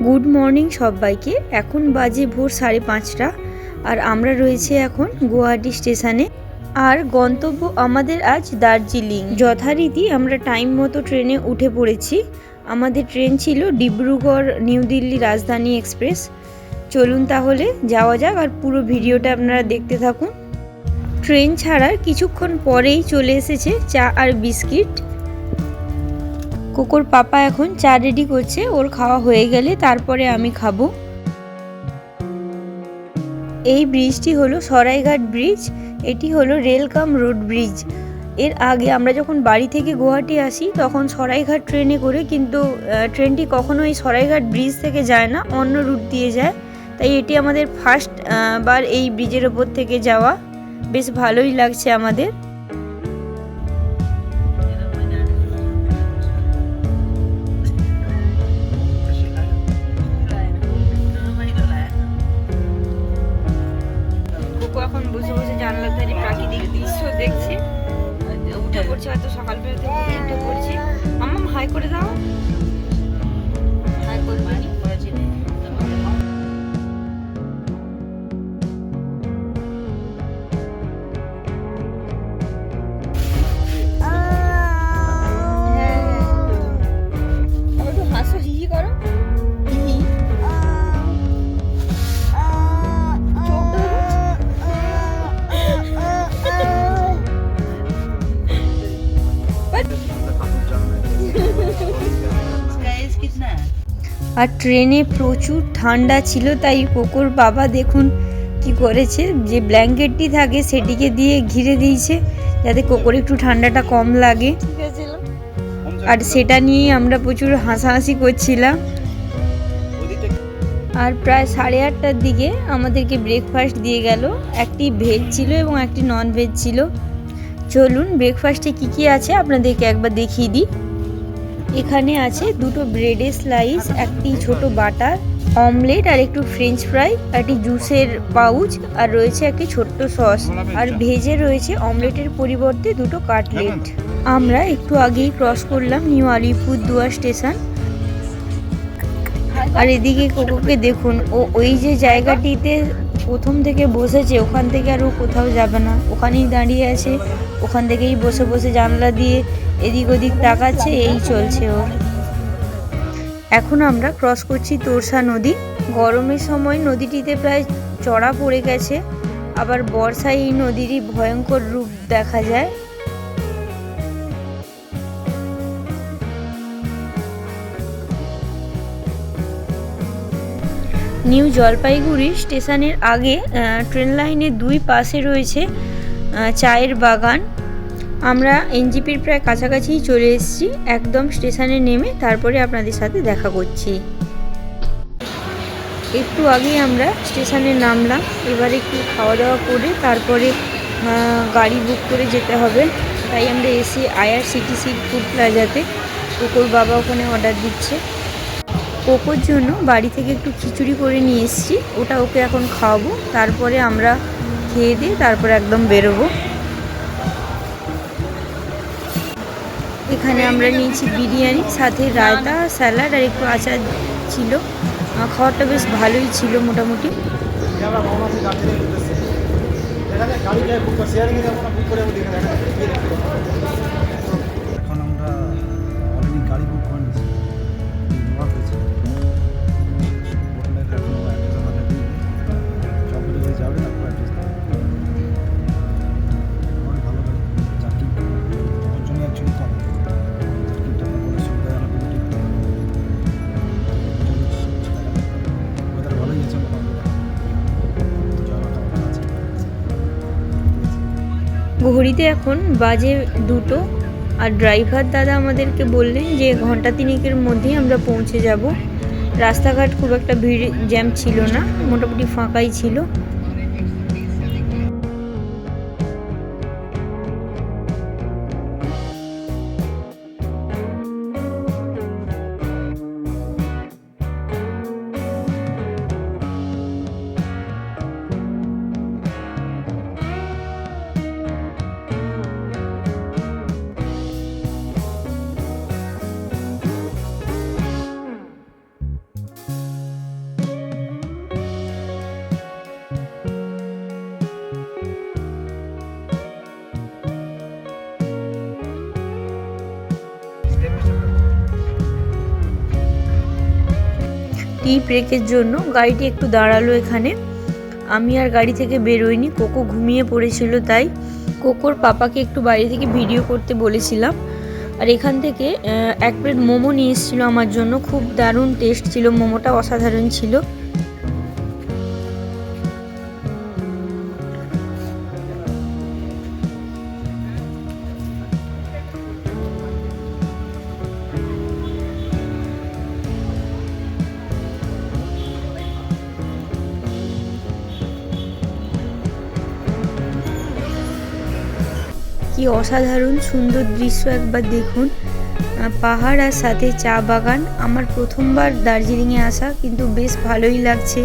Good morning সবাইকে। এখন বাজে ভোর 5:30 আর আমরা রয়েছে এখন গুয়াহাটি স্টেশনে। আর গন্তব্য আমাদের আজ দার্জিলিং। যথারীতি আমরা টাইম মতো ট্রেনে উঠে পড়েছি। আমাদের ট্রেন ছিল ডিব্রুগড় নিউ দিল্লি রাজধানী এক্সপ্রেস। চলুন তাহলে যাওয়া যাক আর পুরো ভিডিওটা আপনারা দেখতে থাকুন। ট্রেন ছাড়ার কিছুক্ষণ পরেই চলে এসেছে চা আর বিস্কিট। কোকোর পাপা এখন চা রেডি করছে, ওর খাওয়া হয়ে গেলে তারপরে আমি খাবো। এই ব্রিজটি হলো সরাইঘাট ব্রিজ। এটি হলো রেল কাম রোড ব্রিজ। এর আগে আমরা যখন বাড়ি থেকে গুয়াহাটি আসি তখন সরাইঘাট ট্রেনে করে, কিন্তু ট্রেনটি কখনো এই সরাইঘাট ব্রিজ থেকে যায় না, অন্য রুট দিয়ে যায়। তাই এটি আমাদের ফার্স্ট বার এই ব্রিজের ওপর থেকে যাওয়া। বেশ ভালোই লাগছে আমাদের। এখন বসে বসে জানলার ধারে প্রাকৃতিক দৃশ্য দেখছে। উঠে পড়ছে, হয়তো সকালবেলাতে উঠে পড়ছে। মাম্মাম হাই করে দাও। হাই করে দিই। একটু হাসো, হিহি করো। আর ট্রেনে প্রচুর ঠান্ডা ছিল, তাই কোকোর বাবা দেখুন কি করেছে, যে ব্ল্যাঙ্কেটটি থাকে সেটিকে দিয়ে ঘিরে দিয়েছে যাতে কোকোর একটু ঠান্ডাটা কম লাগে। আর সেটা নিয়েই আমরা প্রচুর হাসাহাসি করছিলাম। আর প্রায় 8:30টার দিকে আমাদেরকে ব্রেকফাস্ট দিয়ে গেল। একটি ভেজ ছিল এবং একটি নন ভেজ ছিল। চলুন ব্রেকফাস্টে কি কি আছে আপনাদেরকে একবার দেখিয়ে দিই। এখানে আছে দুটো ব্রেডের স্লাইস, একটি ছোট বাটার, অমলেট আর একটু ফ্রেঞ্চ ফ্রাই, একটি জুসের পাউচ, আর রয়েছে একটি ছোট্ট সস। আর ভেজে রয়েছে অমলেটের পরিবর্তে দুটো কাটলেট। আমরা একটু আগেই ক্রস করলাম নিউ আলিপুরদুয়ার স্টেশন। আর এদিকে কোকোকে দেখুন, ও ওই যে জায়গাটিতে প্রথম থেকে বসেছে, ওখান থেকে আর ও কোথাও যাবে না, ওখানেই দাঁড়িয়ে আছে। ওখান থেকেই বসে বসে জানলা দিয়ে এদিক ওদিক তাকাচ্ছে, এই চলছে ওর। এখন আমরা ক্রস করছি তোরসা নদী। গরমের সময় নদীটিতে প্রায় চড়া পড়ে গেছে, আবার বর্ষায় এই নদীরই ভয়ঙ্কর রূপ দেখা যায়। নিউ জলপাইগুড়ি স্টেশনের আগে ট্রেন লাইনের দুই পাশে রয়েছে চায়ের বাগান। আমরা এনজিপির প্রায় কাছাকাছিই চলে এসেছি। একদম স্টেশনে নেমে তারপরে আপনাদের সাথে দেখা করছি। একটু আগেই আমরা স্টেশনে নামলাম। এবার একটু খাওয়া দাওয়া করে তারপরে গাড়ি বুক করে যেতে হবে। তাই আমরা এসি IRCTC ফুড প্লাজাতে। কোকোর বাবা ওখানে অর্ডার দিচ্ছে। কোকোর জন্য বাড়ি থেকে একটু খিচুড়ি করে নিয়ে এসেছি, ওটা ওকে এখন খাওয়াবো। তারপরে আমরা খেয়ে দিয়ে তারপরে একদম বেরোবো। এখানে আমরা নিয়েছি বিরিয়ানি, সাথে রায়তা, স্যালাড আর একটু আচার ছিল। খাওয়াটা বেশ ভালোই ছিল মোটামুটি। এখন আমরা অলরেডি গাড়ি বুক করে নিয়েছি। যাবে তারপর অ্যাড্রেস অনেক ভালো গাড়ি, জার্কিং ওর জন্য অ্যাকচুয়ালি কম জার্কিংটা কোনো সুবিধা ওয়েদার ভালোই আছে। ঘড়িতে এখন বাজে 2টো। আর ড্রাইভার দাদা আমাদেরকে বললেন যে ঘন্টা 3-এর মধ্যেই আমরা পৌঁছে যাব। রাস্তাঘাট খুব একটা ভিড় জ্যাম ছিল না, মোটামুটি ফাঁকাই ছিল। টি ব্রেকের জন্য গাড়িটি একটু দাঁড়ালো এখানে। আমি আর গাড়ি থেকে বেরোইনি, কোকো ঘুমিয়ে পড়েছিল, তাই কোকোর পাপাকে একটু বাইরে থেকে ভিডিও করতে বলেছিলাম। আর এখান থেকে এক প্লেট মোমো নিয়ে এসেছিলো আমার জন্য, খুব দারুণ টেস্ট ছিল, মোমোটা অসাধারণ ছিল। কি অসাধারণ সুন্দর দৃশ্য, একবার দেখুন। পাহাড় আর সাথে চা বাগান। আমার প্রথমবার দার্জিলিংয়ে আসা, কিন্তু বেশ ভালোই লাগছে।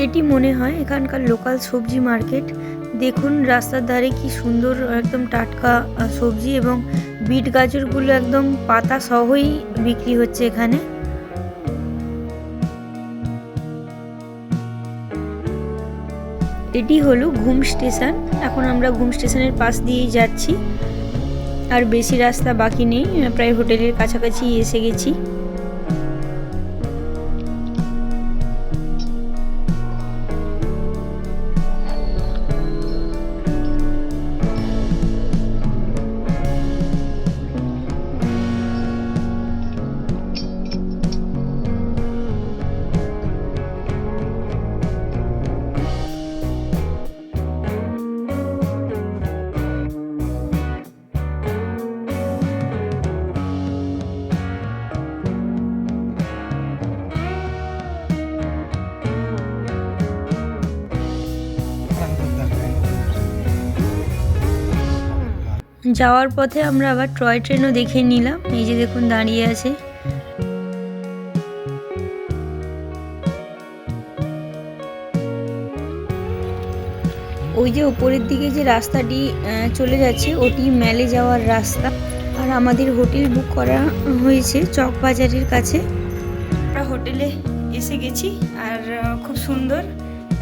এটি মনে হয় এখানকার লোকাল সবজি মার্কেট। দেখুন রাস্তার ধারে কি সুন্দর একদম টাটকা সবজি, এবং বিট গাজরগুলো একদম পাতা সহই বিক্রি হচ্ছে এখানে। এটি হলো ঘুম স্টেশন। এখন আমরা ঘুম স্টেশনের পাশ দিয়েই যাচ্ছি, আর বেশি রাস্তা বাকি নেই, প্রায় হোটেলের কাছাকাছি এসে গেছি। যাওয়ার পথে আমরা আবার টয় ট্রেনও দেখে নিলাম। এই যে দেখুন দাঁড়িয়ে আছে। ওই যে উপরের দিকে যে রাস্তাটি চলে যাচ্ছে, ওটি মেলে যাওয়ার রাস্তা। আর আমাদের হোটেল বুক করা হয়েছে চকবাজারের কাছে। আমরা হোটেলে এসে গেছি, আর খুব সুন্দর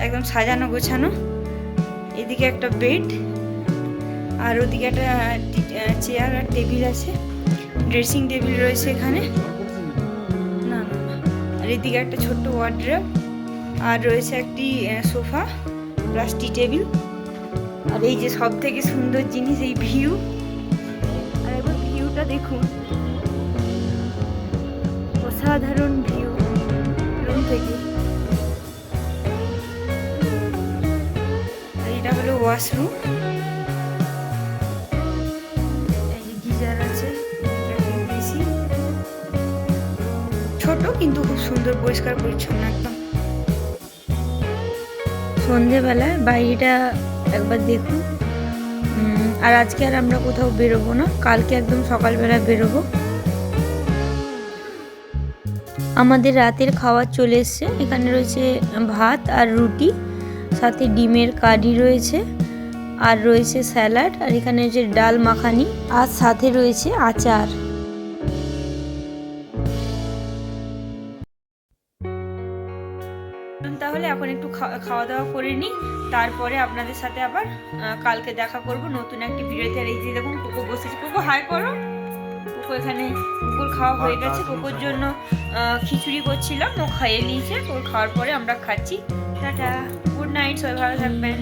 একদম সাজানো গোছানো। এদিকে একটা বেড, আর ওদিকে একটা চেয়ার আর টেবিল আছে, ড্রেসিং টেবিল রয়েছে এখানে। না না না, আর এদিকে একটা ছোট্ট ওয়ার্ড্রোব, আর রয়েছে একটি সোফা প্লাস টি টেবিল। আর এই যে সব থেকে সুন্দর জিনিস, এই ভিউ। আর একবার ভিউটা দেখুন, অসাধারণ ভিউ রুম থেকে। আর এটা হলো ওয়াশরুম। ছোট কিন্তু খুব সুন্দর, পরিষ্কার পরিচ্ছন্ন একদম। সন্ধেবেলায় বাইরেটা একবার দেখুন। আর আজকে আর আমরা কোথাও বেরোবো না, কালকে একদম সকালবেলা বেরোবো। আমাদের রাতের খাবার চলে এসছে। এখানে রয়েছে ভাত আর রুটি, সাথে ডিমের কারি রয়েছে, আর রয়েছে স্যালাড, আর এখানে রয়েছে ডাল মাখানি, আর সাথে রয়েছে আচার। তাহলে এখন একটু খাওয়া দাওয়া করে নিই, তারপরে আপনাদের সাথে আবার কালকে দেখা করব নতুন একটি ভিডিওতে। আর এই যে দেখুন কোকো বসেছে, কোকো হাই করো। কোকো এখানে কুকুর খাওয়া হয়ে গেছে। কুকুর জন্য খিচুড়ি করছিলাম, ও খাইয়ে নিয়েছে। ওর খাওয়ার পরে আমরা খাচ্ছি। টাটা, গুড নাইট, সবাই ভালো থাকবেন।